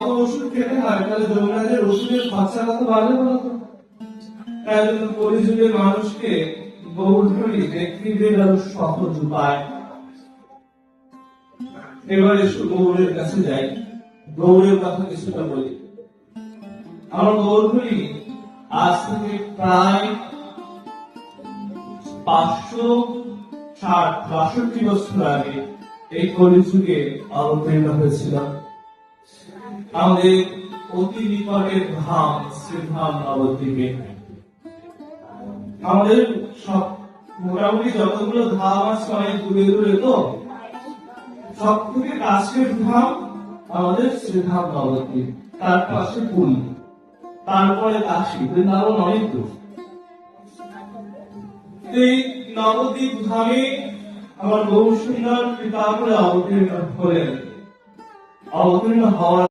ওষুধ খেতে হয় তাহলে যমুনাদের ওষুধের খরচা কত বাড়বে বলতো? তাই জন্য কলিযুগের মানুষকে গৌরধনী ব্যক্তিদের আরো সহজ উপায়। এবার এসো গৌরের কাছে যাই, গৌরের কথা কিছুটা বলি। আমার গৌরধনী আজ থেকে প্রায় 562 বছর আগে এই কলিযুগে অবতীর্ণ হয়েছিল। আমাদের অতি নিকটের ধাম শ্রীধাম নবদ্বীপে। আমাদের সব মোটামুটি যতগুলো ধাম আছে অনেক দূরে দূরে, তো সব থেকে কাছের ধাম আমাদের শ্রীধাম নবদ্বীপ, তার পাশে পুরী, তারপরে কাশী, বৃন্দাবন অনেক দূর। এই নবদ্বীপ ধামে আমার গৌর সুন্দর পিতা করে অবতীর্ণ হলেন। অবতীর্ণ হওয়ার